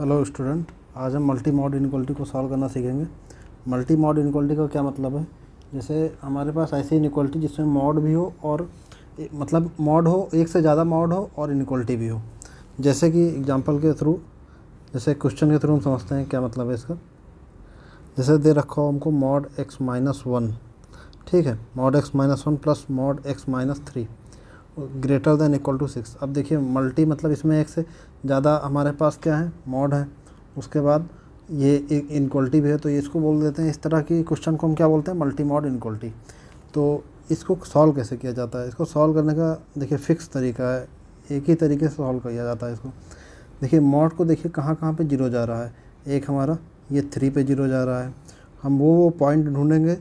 Hello student, आज हम multi mod inequality को सॉल्व करना सीखेंगे। मल्टी मॉड इनइक्वालिटी का क्या मतलब है? जैसे हमारे पास ऐसी इनइक्वालिटी जिसमें मॉड भी हो और मतलब मॉड हो, एक से ज़्यादा मॉड हो और इनइक्वालिटी भी हो। जैसे कि एग्जांपल के थ्रू, जैसे क्वेश्चन के थ्रू हम समझते हैं क्या मतलब है इसका। जैसे दे रखा हो हमको मॉड x माइनस वन, ठीक है, mod x minus one plus mod x minus three greater than equal to six. अब देखिए मल्टी मतलब इसमें एक से ज़्यादा हमारे पास क्या है, मॉड है। उसके बाद ये एक इनक्वलिटी भी है, तो ये इसको बोल देते हैं, इस तरह की क्वेश्चन को हम क्या बोलते हैं, मल्टी मॉड इनक्वलिटी। तो इसको सॉल्व कैसे किया जाता है? इसको सॉल्व करने का देखिए फिक्स तरीका है, एक ही तरीके से सॉल्व किया जाता है इसको। देखिए मॉड को देखिए कहाँ कहाँ पे जीरो जा रहा है। एक हमारा ये 3 पे जीरो जा रहा है। हम वो पॉइंट ढूंढेंगे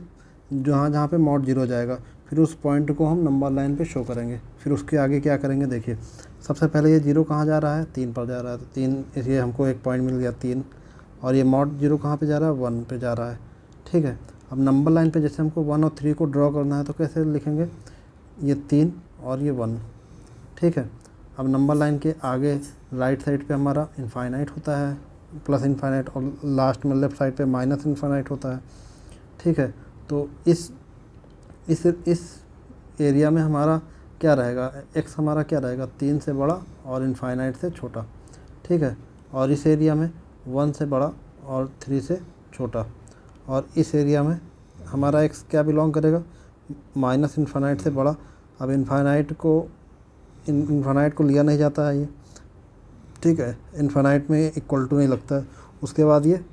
जहाँ जहाँ पे मॉड जीरो जाएगा, फिर उस पॉइंट को हम नंबर लाइन पे शो करेंगे। फिर उसके आगे क्या करेंगे, देखिए सबसे पहले ये जीरो कहाँ जा रहा है, 3 पर जा रहा है, तो 3 इसलिए हमको एक पॉइंट मिल गया 3। और ये मॉड जीरो कहाँ पे जा रहा है, 1 पे जा रहा है, ठीक है। अब नंबर लाइन पे जैसे हमको 1 और 3 को ड्रॉ करना है तो कैसे लिखेंगे, ये 3 और ये 1, ठीक है। अब नंबर लाइन के आगे राइट साइड पे हमारा इनफाइनाइट होता है, प्लस इनफाइनाइट, और लास्ट में लेफ्ट साइड पे माइनस इनफाइनाइट होता है, ठीक है। तो इस एरिया में हमारा क्या रहेगा, x हमारा क्या रहेगा, 3 से बड़ा और इनफाइनाइट से छोटा, ठीक है। और इस एरिया में 1 से बड़ा और 3 से छोटा। और इस एरिया में हमारा x क्या बिलोंग करेगा, माइनस इनफाइनाइट से बड़ा। अब इनफाइनाइट को लिया नहीं जाता है ये, ठीक है, इनफाइनाइट में इक्वल टू नहीं लगता है। उसके बाद ये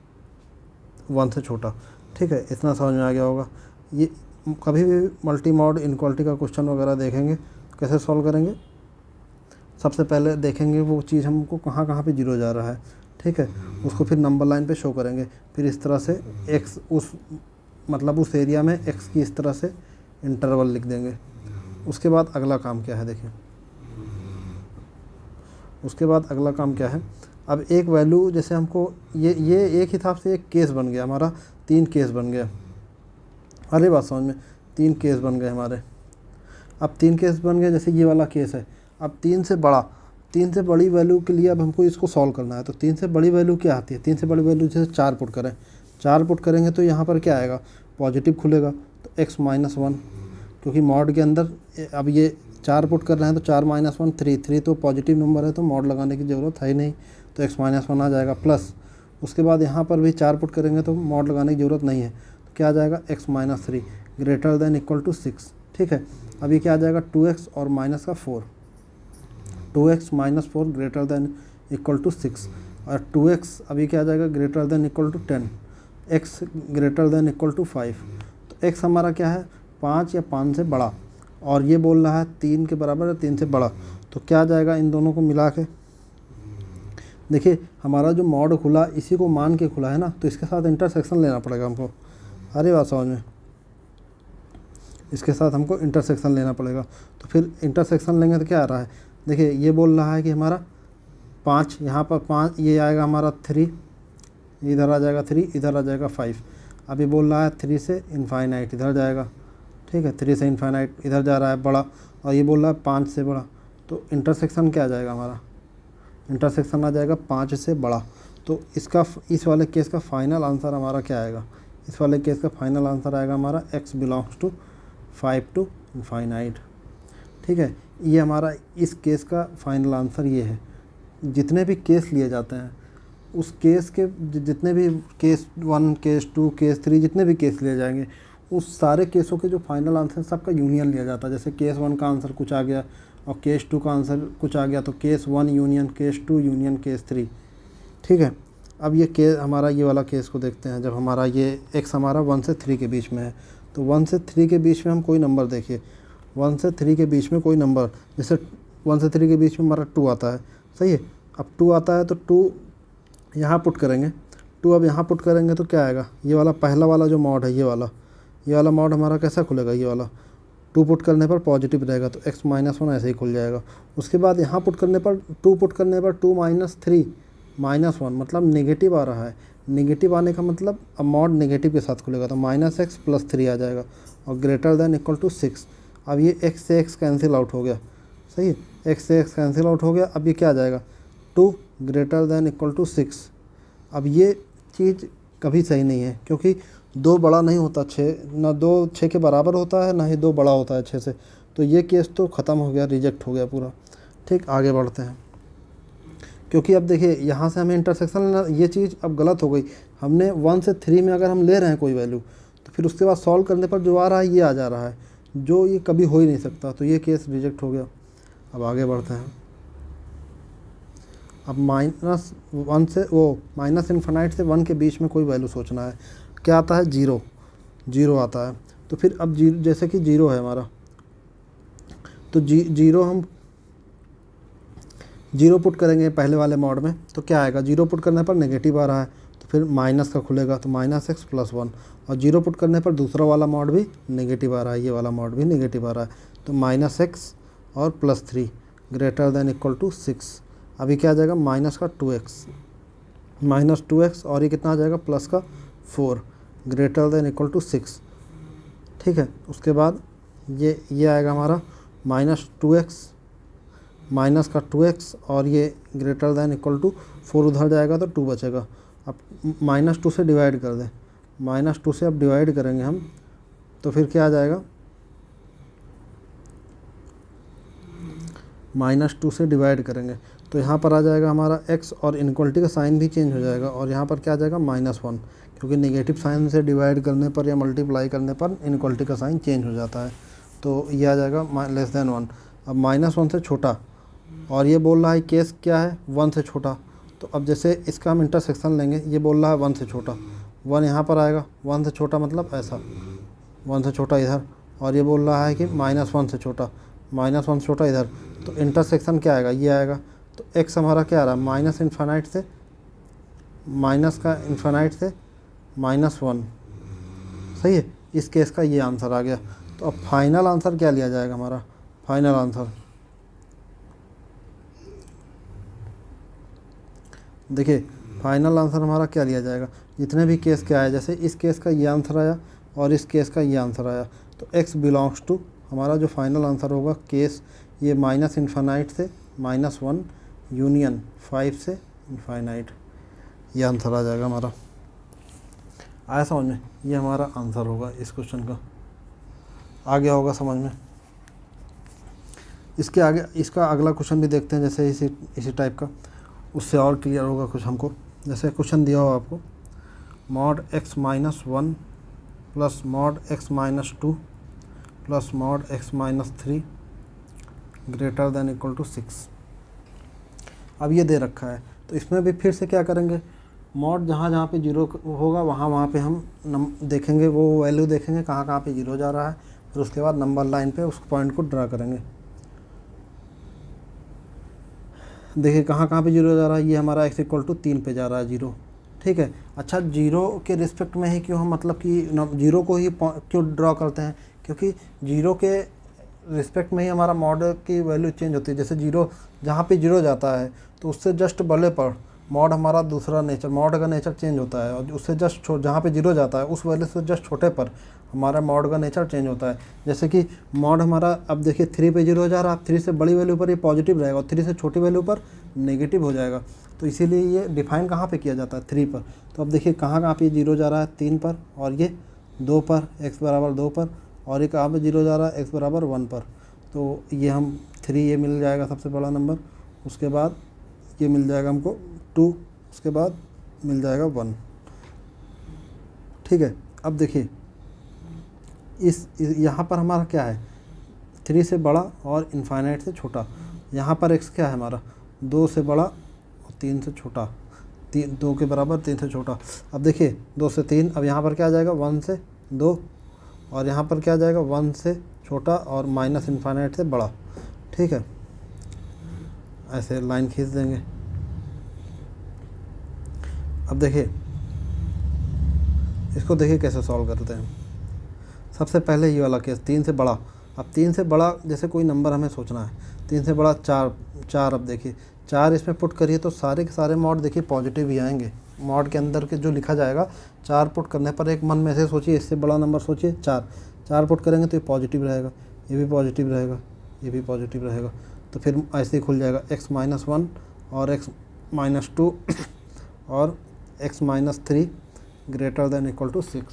1 से छोटा, ठीक है। इतना समझ में आ गया होगा। ये कभी भी मल्टी मॉड इनक्वालिटी का क्वेश्चन वगैरह देखेंगे कैसे सॉल्व करेंगे, सबसे पहले देखेंगे वो चीज़ हमको कहाँ कहाँ पे जीरो जा रहा है, ठीक है। उसको फिर नंबर लाइन पे शो करेंगे। फिर इस तरह से x उस एरिया में x की इस तरह से इंटरवल लिख देंगे। उसके बाद अगला काम क्या है, देखिए उसके बाद अगला काम क्या है। अब एक वैल्यू जैसे हमको ये एक हिसाब से एक केस बन गया हमारा, 3 केस बन गया। अरे बात समझ में, 3 केस बन गए हमारे। अब 3 केस बन गए, जैसे ये वाला केस है। अब 3 से बड़ी वैल्यू के लिए अब हमको इसको सॉल्व करना है। तो 3 से बड़ी वैल्यू क्या आती है, 3 से बड़ी वैल्यू जैसे 4 पुट करें, 4 पुट करेंगे तो यहाँ पर क्या आएगा, पॉजिटिव खुलेगा, तो x माइनस वन, क्योंकि मॉड के अंदर अब ये 4 पुट कर रहे हैं तो 4 माइनस वन 3 तो पॉजिटिव नंबर है, तो मॉड लगाने की ज़रूरत है ही नहीं, तो x माइनस वन आ जाएगा। प्लस उसके बाद यहाँ पर भी 4 पुट करेंगे तो मॉड लगाने की ज़रूरत नहीं है, तो क्या आ जाएगा, x minus three greater than equal to 6, ठीक है। अभी क्या आ जाएगा, 2x और माइनस का 4, 2x minus 4 greater than equal to 6। और 2x अभी क्या आ जाएगा, greater than equal to 10, x greater than equal to 5। तो x हमारा क्या है, 5 या 5 से बड़ा, और ये बोल रहा है 3 के बराबर है, 3 से बड़ा। तो क्या आ जाएगा, इन दोनों को मिला के देखिए हमारा जो मॉड खुला इसी को मान के खुला है ना, तो इसके साथ इंटरसेक्शन लेना पड़ेगा हमको। अरे बात समझ में, इसके साथ हमको इंटरसेक्शन लेना पड़ेगा। तो फिर इंटरसेक्शन लेंगे तो क्या आ रहा है, देखिए ये बोल रहा है कि हमारा 5, यहाँ पर 5, ये आएगा हमारा 3, इधर आ जाएगा 3, इधर आ जाएगा 5। अब ये बोल रहा है 3 से इनफाइनाइट इधर जाएगा, ठीक है, 3 से इनफाइनाइट इधर जा रहा है बड़ा, और ये बोल रहा है 5 से बड़ा। तो इंटरसेक्शन क्या आ जाएगा हमारा, इंटरसेक्शन आ जाएगा 5 से बड़ा। तो इस वाले केस का फाइनल आंसर हमारा क्या आएगा, इस वाले केस का फाइनल आंसर आएगा हमारा x belongs to 5 to infinite, ठीक है। ये हमारा इस केस का फाइनल आंसर ये है। जितने भी केस लिए जाते हैं उस केस के जितने भी केस 1, केस 2, केस 3, जितने भी केस लिए जाएंगे उस सारे केसों के जो फाइनल आंसर सबका यूनियन लिया जाता है। जैसे केस 1 का आंसर कुछ आ गया और केस 2 का आंसर कुछ आ गया, तो case 1 union case 2 union case 3, ठीक है। अब ये केस हमारा, ये वाला केस को देखते हैं। जब हमारा ये x हमारा 1 से 3 के बीच में है, तो 1 से 3 के बीच में हम कोई नंबर देखिए, 1 से 3 के बीच में कोई नंबर, जैसे 1 से 3 के बीच में हमारा 2 आता है, सही है। अब 2 आता है तो 2 यहाँ पुट करेंगे, 2 अब यहाँ पुट करेंगे तो क्या आएगा, ये वाला पहला वाला जो मॉड है, ये वाला मॉड हमारा कैसा खुलेगा, ये वाला 2 पुट करने पर पॉजिटिव रहेगा, तो x माइनस वन ऐसे ही खुल जाएगा। उसके बाद यहाँ पुट करने पर 2 पुट करने पर 2 माइनस 3 माइनस 1, मतलब नेगेटिव आ रहा है। नेगेटिव आने का मतलब अब मॉड नेगेटिव के साथ खुलेगा, तो माइनस x प्लस 3 आ जाएगा, और ग्रेटर दैन इक्वल टू 6। अब ये x से x कैंसिल आउट हो गया, सही है, x से x कैंसिल आउट हो गया। अब ये क्या आ जाएगा, 2 ग्रेटर दैन इक्वल टू 6, अब ये चीज़ कभी सही नहीं है, क्योंकि 2 बड़ा नहीं होता 6, ना 2 6 के बराबर होता है, ना ही 2 बड़ा होता है 6 से। तो ये केस तो ख़त्म हो गया, रिजेक्ट हो गया पूरा। ठीक, आगे बढ़ते हैं। क्योंकि अब देखिए यहाँ से हमें इंटरसेक्शन, ये चीज़ अब गलत हो गई। हमने 1 से 3 में अगर हम ले रहे हैं कोई वैल्यू, तो फिर उसके बाद सॉल्व करने पर जो आ रहा है ये आ जा रहा है, जो ये कभी हो ही नहीं सकता। तो ये केस रिजेक्ट हो गया। अब आगे बढ़ते हैं। अब -1 से माइनस इन्फिनाइट से 1 के बीच में कोई वैल्यू सोचना है। क्या आता है? 0 0 आता है। तो फिर अब जैसे कि 0 है हमारा, तो 0 हम 0 पुट करेंगे पहले वाले मॉड में, तो क्या आएगा? 0 पुट करने पर नेगेटिव आ रहा है, तो फिर माइनस का खुलेगा, तो -x + 1। और 0 पुट करने पर दूसरा वाला मॉड भी नेगेटिव आ रहा है, ये वाला मॉड भी नेगेटिव आ रहा है, तो -x और +3 > 6। अभी क्या आ जाएगा? माइनस का 2x और ये कितना आ जाएगा? प्लस का 4 > 6। ठीक है, उसके बाद ये आएगा हमारा -2x माइनस का 2x और ये > 4 उधर जाएगा तो 2 बचेगा। अब -2 से डिवाइड कर दें, -2 से अब डिवाइड करेंगे हम, तो फिर क्या आ जाएगा? -2 से डिवाइड करेंगे तो यहाँ पर आ जाएगा हमारा x, और इनक्वलिटी का साइन भी चेंज हो जाएगा, और यहाँ पर क्या आ जाएगा? -1, क्योंकि नेगेटिव साइन से डिवाइड करने पर या मल्टीप्लाई करने पर इनक्वलिटी का साइन चेंज हो जाता है। तो ये आ जाएगा <1। अब -1 से छोटा, और ये बोल रहा है केस क्या है? 1 से छोटा। तो अब जैसे इसका हम इंटरसेक्शन लेंगे, ये बोल रहा है 1 से छोटा, 1 यहाँ पर आएगा, 1 से छोटा मतलब ऐसा, 1 से छोटा इधर, और ये बोल रहा है कि -1 से छोटा, -1 से छोटा इधर। तो इंटरसेक्शन क्या आएगा? ये आएगा। तो x हमारा क्या आ रहा है? माइनस इन्फिनाइट से -1। सही है, इस केस का ये आंसर आ गया। तो अब फाइनल आंसर क्या लिया जाएगा हमारा? फाइनल आंसर देखिए, फाइनल आंसर हमारा क्या लिया जाएगा? जितने भी केस क्या आए, जैसे इस केस का ये आंसर आया और इस केस का ये आंसर आया, तो x बिलोंग्स टू हमारा जो फाइनल आंसर होगा केस ये -∞ से -1 यूनियन 5 से इनफाइनाइट, ये आंसर आ जाएगा हमारा। आया समझ में? ये हमारा आंसर होगा इस क्वेश्चन का। आ गया होगा समझ में? इसके आगे इसका अगला क्वेश्चन भी देखते हैं, जैसे इसी टाइप का, उससे और क्लियर होगा कुछ हमको। जैसे क्वेश्चन दिया हो आपको, mod x - 1 plus mod x - 2 plus mod x - 3 > 6। अब ये दे रखा है, तो इसमें भी फिर से क्या करेंगे? मॉड जहाँ पे 0 होगा वहाँ पे हम देखेंगे, वो वैल्यू देखेंगे कहाँ पे 0 जा रहा है, फिर उसके बाद नंबर लाइन पे उस पॉइंट को ड्रा करेंगे। देखिए कहाँ पे 0 जा रहा है, ये हमारा x = 3 पे जा रहा है 0। ठीक है, अच्छा 0 के रिस्पेक्ट में ही क्यों हम, मतलब कि 0 को ही क्यों ड्रॉ करते हैं? क्योंकि 0 के रिस्पेक्ट में ही हमारा मॉड की वैल्यू चेंज होती है। जैसे 0 जहाँ पे 0 जाता है तो उससे जस्ट बले पर मॉड हमारा दूसरा नेचर, मॉड का नेचर चेंज होता है, और उससे जस्ट जहाँ पे 0 जाता है उस वैल्यू से जस्ट छोटे पर हमारा मॉड का नेचर चेंज होता है। जैसे कि मॉड हमारा, अब देखिए 3 पे 0 जा रहा है, 3 से बड़ी वैल्यू पर ये पॉजिटिव रहेगा और 3 से छोटी वैल्यू पर नेगेटिव हो जाएगा। तो इसीलिए ये डिफाइन कहाँ पे किया जाता है? 3 पर। तो अब देखिए कहाँ पे 0 जा रहा है? 3 पर, और ये 2 पर, x = 2 पर, और ये कहाँ पे 0 जा रहा है? x = 1 पर। तो ये हम 3 ये मिल जाएगा सबसे बड़ा नंबर, उसके बाद ये मिल जाएगा हमको 2, उसके बाद मिल जाएगा 1। ठीक है, अब देखिए इस यहाँ पर हमारा क्या है? 3 से बड़ा और इनफाइनाइट से छोटा। यहाँ पर x क्या है हमारा? 2 से बड़ा और 3 से छोटा, 2 के बराबर 3 से छोटा। अब देखिए 2 से 3, अब यहाँ पर क्या आ जाएगा? 1 से 2, और यहाँ पर क्या आ जाएगा? 1 से छोटा और -∞ से बड़ा। ठीक है, ऐसे लाइन खींच देंगे। अब देखिए इसको देखिए कैसे सॉल्व करते हैं। सबसे पहले ये वाला केस 3 से बड़ा। अब 3 से बड़ा जैसे कोई नंबर हमें सोचना है, 3 से बड़ा 4। अब देखिए 4 इसमें पुट करिए तो सारे के सारे मॉड देखिए पॉजिटिव ही आएंगे। मॉड के अंदर के जो लिखा जाएगा, 4 पुट करने पर एक मन में से सोचिए, इससे बड़ा नंबर सोचिए, 4 पुट करेंगे तो ये पॉजिटिव रहेगा, ये भी पॉजिटिव रहेगा, ये भी पॉजिटिव रहेगा। तो फिर ऐसे ही खुल जाएगा x - 1 और x - 2 और x minus three greater than equal to 6।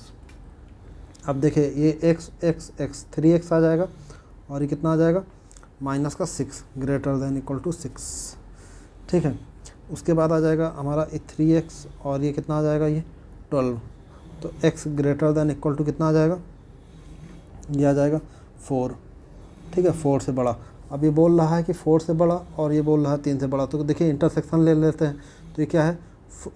अब देखिए ये एक्स एक्स एक्स 3x आ जाएगा और ये कितना आ जाएगा माइनस का 6 ग्रेटर देन इक्वल टू 6। ठीक है, उसके बाद आ जाएगा हमारा ये 3x और ये कितना आ जाएगा ये 12। तो x greater than equal to कितना आ जाएगा, ये आ जाएगा 4। ठीक है, 4 से बड़ा। अब ये बोल रहा है कि 4 से बड़ा और ये बोल रहा है 3 से बड़ा, तो देखिए इंटरसेक्शन ले लेते हैं। तो ये क्या है,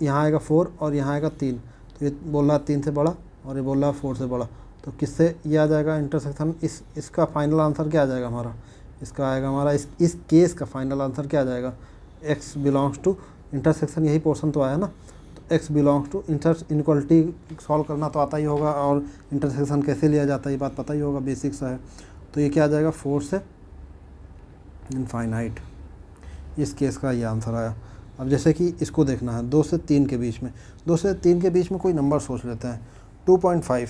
यहाँ आएगा 4 और यहाँ आएगा 3, तो ये बोल रहा है 3 से बड़ा और ये बोल रहा है 4 से बड़ा। तो किससे ये आ जाएगा इंटरसेक्शन, इसका फाइनल आंसर क्या आ जाएगा हमारा, इसका आएगा हमारा इस केस का फाइनल आंसर क्या आ जाएगा, x बिलोंग्स टू इंटरसेक्शन, यही पोर्शन तो आया ना। तो x belongs to inequality solve करना तो आता ही होगा और इंटरसेक्शन कैसे लिया जाता है ये बात पता ही होगा, बेसिक सा है। तो ये क्या आ जाएगा 4 से इनफाइनाइट, इस केस का ये आंसर आया। अब जैसे कि इसको देखना है 2 से 3 के बीच में, 2 से 3 के बीच में कोई नंबर सोच लेते हैं 2.5।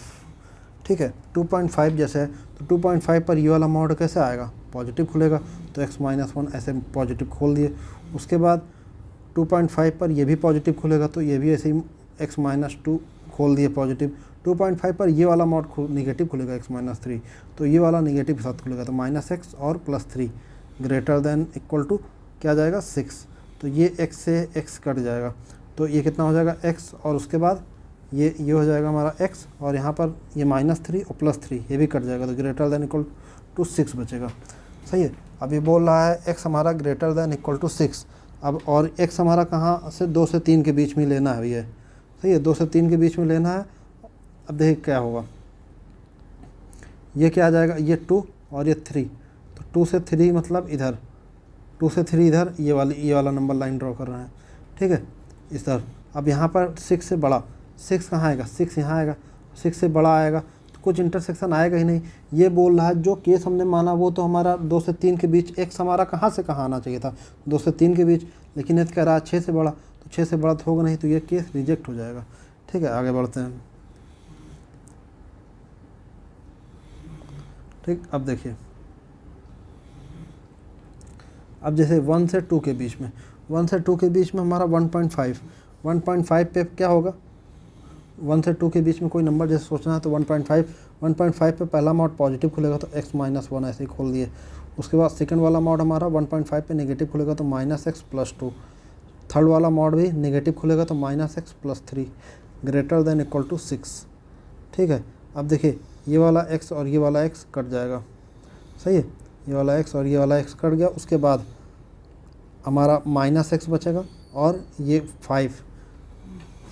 ठीक है, 2.5 जैसे है तो 2.5 पर ये वाला मॉड कैसे आएगा, पॉजिटिव खुलेगा, तो x माइनस 1 ऐसे पॉजिटिव खोल दिए। उसके बाद 2.5 पर ये भी पॉजिटिव खुलेगा, तो ये भी ऐसे ही x माइनस 2 खोल दिए पॉजिटिव। 2.5 पर ये वाला मॉड निगेटिव खुलेगा x माइनस 3, तो ये वाला निगेटिव के साथ खुलेगा, तो माइनस x और plus 3 greater than equal to क्या जाएगा 6। तो ये x से x कट जाएगा, तो ये कितना हो जाएगा x और उसके बाद ये हो जाएगा हमारा x और यहाँ पर ये माइनस 3 और प्लस 3 ये भी कट जाएगा, तो ग्रेटर देन इक्वल टू 6 बचेगा। सही है, अब ये बोल रहा है x हमारा ग्रेटर देन इक्वल टू 6। अब और x हमारा कहाँ से 2 से 3 के बीच में लेना है भैया। सही है, 2 से 3 के बीच में लेना है। अब देखिए क्या होगा, ये क्या आ जाएगा, ये 2 और ये 3, तो 2 से 3 मतलब इधर, 2 से 3 इधर, ये वाला नंबर लाइन ड्रॉ कर रहे हैं। ठीक है, इस तरह। अब यहाँ पर 6 से बड़ा, 6 कहाँ आएगा, 6 यहाँ आएगा, 6 से बड़ा आएगा तो कुछ इंटरसेक्शन आएगा ही नहीं। ये बोल रहा है जो केस हमने माना वो तो हमारा 2 से 3 के बीच, x हमारा कहाँ से कहाँ आना चाहिए था 2 से 3 के बीच, लेकिन ये कह रहा है 6 से बड़ा, तो 6 से बड़ा तो होगा नहीं, तो ये केस रिजेक्ट हो जाएगा। ठीक है, आगे बढ़ते हैं। ठीक, अब देखिए, अब जैसे 1 से 2 के बीच में, 1 से 2 के बीच में हमारा 1.5 पे क्या होगा, 1 से 2 के बीच में कोई नंबर जैसे सोचना है तो 1.5 पे पहला मॉड पॉजिटिव खुलेगा तो x माइनस 1 ऐसे ही खोल दिए। उसके बाद सेकंड वाला मॉड हमारा 1.5 पे नेगेटिव खुलेगा तो माइनस एक्स प्लस 2। थर्ड वाला मॉड भी नेगेटिव खुलेगा तो minus x plus 3 greater than equal to 6। ठीक है, अब देखिए ये वाला x और ये वाला x कट जाएगा। सही है, ये वाला x और ये वाला x कट गया। उसके बाद हमारा माइनस एक्स बचेगा और ये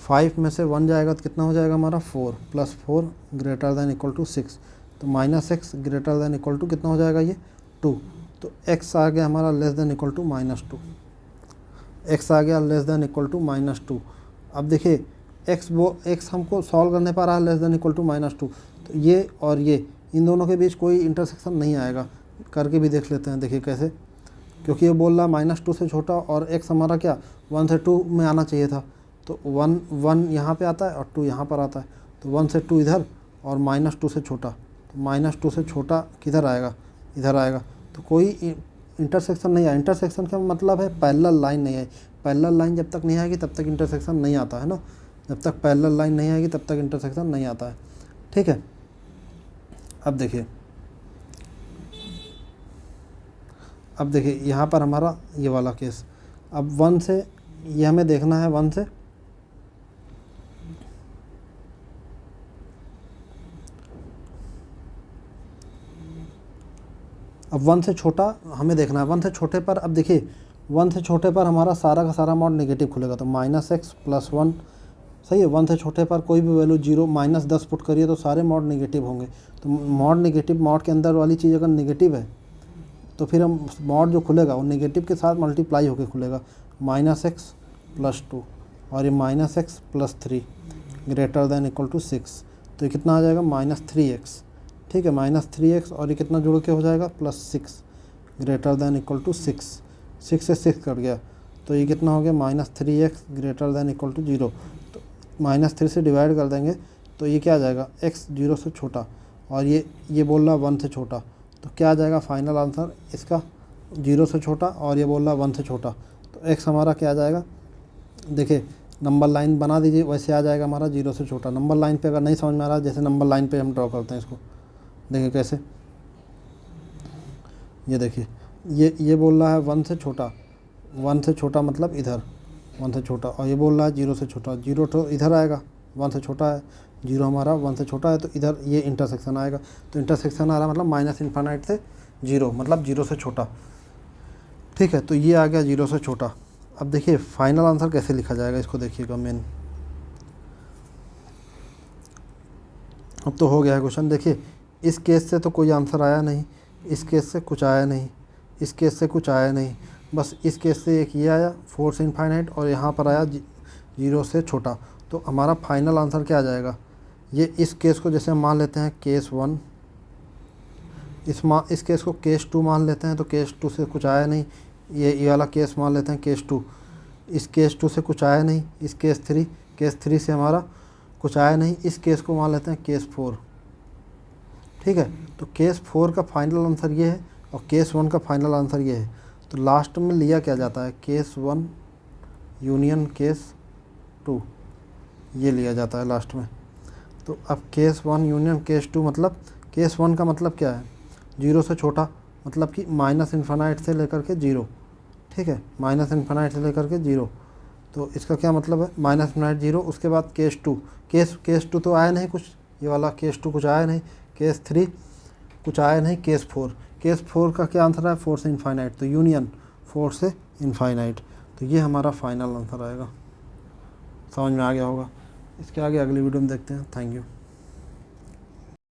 5 में से 1 जाएगा तो कितना हो जाएगा हमारा 4 plus 4 greater than equal to 6। तो minus x greater than equal to कितना हो जाएगा ये 2। तो x आ गया हमारा less than equal to minus 2, x आ गया less than equal to minus 2। अब देखिए x हमको सॉल्व करने पर आ less than equal to minus 2, तो ये और ये इन दोनों के बीच कोई इंटरसेक्शन नहीं आएगा। करके भी देख लेते हैं, देखिए कैसे, क्योंकि ये बोल रहा माइनस 2 से छोटा और x हमारा क्या 1 से 2 में आना चाहिए था, तो 1 यहाँ पे आता है और 2 यहाँ पर आता है, तो 1 से 2 इधर और माइनस 2 से छोटा, तो माइनस 2 से छोटा किधर आएगा, इधर आएगा। तो कोई इंटरसेक्शन नहीं आया। इंटरसेक्शन का मतलब है पैरेलल लाइन नहीं आई। पैरेलल लाइन जब तक नहीं आएगी तब तक इंटरसेक्शन नहीं आता है ना, जब तक पैरेलल लाइन नहीं आएगी तब तक इंटरसेक्शन नहीं आता है। ठीक है, अब देखिए यहाँ पर हमारा ये वाला केस, अब 1 से ये हमें देखना है 1 से, अब 1 से छोटा हमें देखना है। 1 से छोटे पर, अब देखिए 1 से छोटे पर हमारा सारा का सारा मॉड नेगेटिव खुलेगा, तो माइनस एक्स प्लस 1। सही है, 1 से छोटे पर कोई भी वैल्यू 0 माइनस 10 पुट करिए तो सारे मॉड नेगेटिव होंगे। तो मॉड नेगेटिव, मॉड के अंदर वाली चीज़ अगर नेगेटिव है तो फिर हम मॉड जो खुलेगा वो नेगेटिव के साथ मल्टीप्लाई होकर खुलेगा, माइनस एक्स प्लस 2 और ये minus x plus 3 greater than equal to 6। तो ये कितना आ जाएगा माइनस 3x। ठीक है, माइनस 3x और ये कितना जुड़ के हो जाएगा plus 6 greater than equal to 6। 6 से 6 कट गया तो ये कितना हो गया minus 3x greater than equal to 0। तो माइनस 3 से डिवाइड कर देंगे तो ये क्या आ जाएगा x 0 से छोटा और ये बोल रहा 1 से छोटा, तो क्या आ जाएगा फाइनल आंसर इसका 0 से छोटा और ये बोल रहा 1 से छोटा। तो x हमारा क्या आ जाएगा, देखिए नंबर लाइन बना दीजिए, वैसे आ जाएगा हमारा 0 से छोटा। नंबर लाइन पे अगर नहीं समझ में आ रहा, जैसे नंबर लाइन पे हम ड्रॉ करते हैं इसको, देखिए कैसे, ये देखिए ये बोल रहा है 1 से छोटा, 1 से छोटा मतलब इधर 1 से छोटा, और ये बोल रहा है 0 से छोटा, 0 तो इधर आएगा, 1 से छोटा है, 0 हमारा 1 से छोटा है, तो इधर ये इंटरसेक्शन आएगा। तो इंटरसेक्शन आ रहा है मतलब माइनस इन्फाइनाइट से 0, मतलब 0 से छोटा। ठीक है, तो ये आ गया 0 से छोटा। अब देखिए फाइनल आंसर कैसे लिखा जाएगा, इसको देखिएगा मेन। अब तो हो गया है क्वेश्चन। देखिए इस केस से तो कोई आंसर आया नहीं, इस केस से कुछ आया नहीं, इस केस से कुछ आया नहीं, बस इस केस से एक ये आया 4 से इनफाइनाइट, और यहाँ पर आया 0 से छोटा। तो हमारा फाइनल आंसर क्या आ जाएगा, ये इस केस को जैसे हम मान लेते हैं केस 1, इस केस को केस 2 मान लेते हैं, तो केस 2 से कुछ आया नहीं। ये वाला केस मान लेते हैं केस 2, इस केस 2 से कुछ आया नहीं। इस केस 3 से हमारा कुछ आया नहीं। इस केस को मान लेते हैं केस 4। ठीक है, तो केस 4 का फाइनल आंसर ये है और केस 1 का फाइनल आंसर ये है। तो लास्ट में लिया क्या जाता है, केस 1 यूनियन केस 2, ये लिया जाता है लास्ट में। तो अब केस 1 यूनियन केस 2 मतलब केस 1 का मतलब क्या है, 0 से छोटा, मतलब कि माइनस इन्फाइनाइट से लेकर के 0। ठीक है, माइनस इन्फाइनाइट से लेकर के 0, तो इसका क्या मतलब है, माइनस इन्फाइनाइट 0। उसके बाद केस 2, केस 2 तो आया नहीं कुछ, ये वाला केस 2 कुछ आया नहीं। केस 3 कुछ आया नहीं। केस 4 का क्या आंसर है, 4 से इनफाइनाइट, तो यूनियन 4 से इनफाइनाइट। तो ये हमारा फाइनल आंसर आएगा। समझ में आ गया होगा। इसके आगे अगली वीडियो में देखते हैं। Thank you.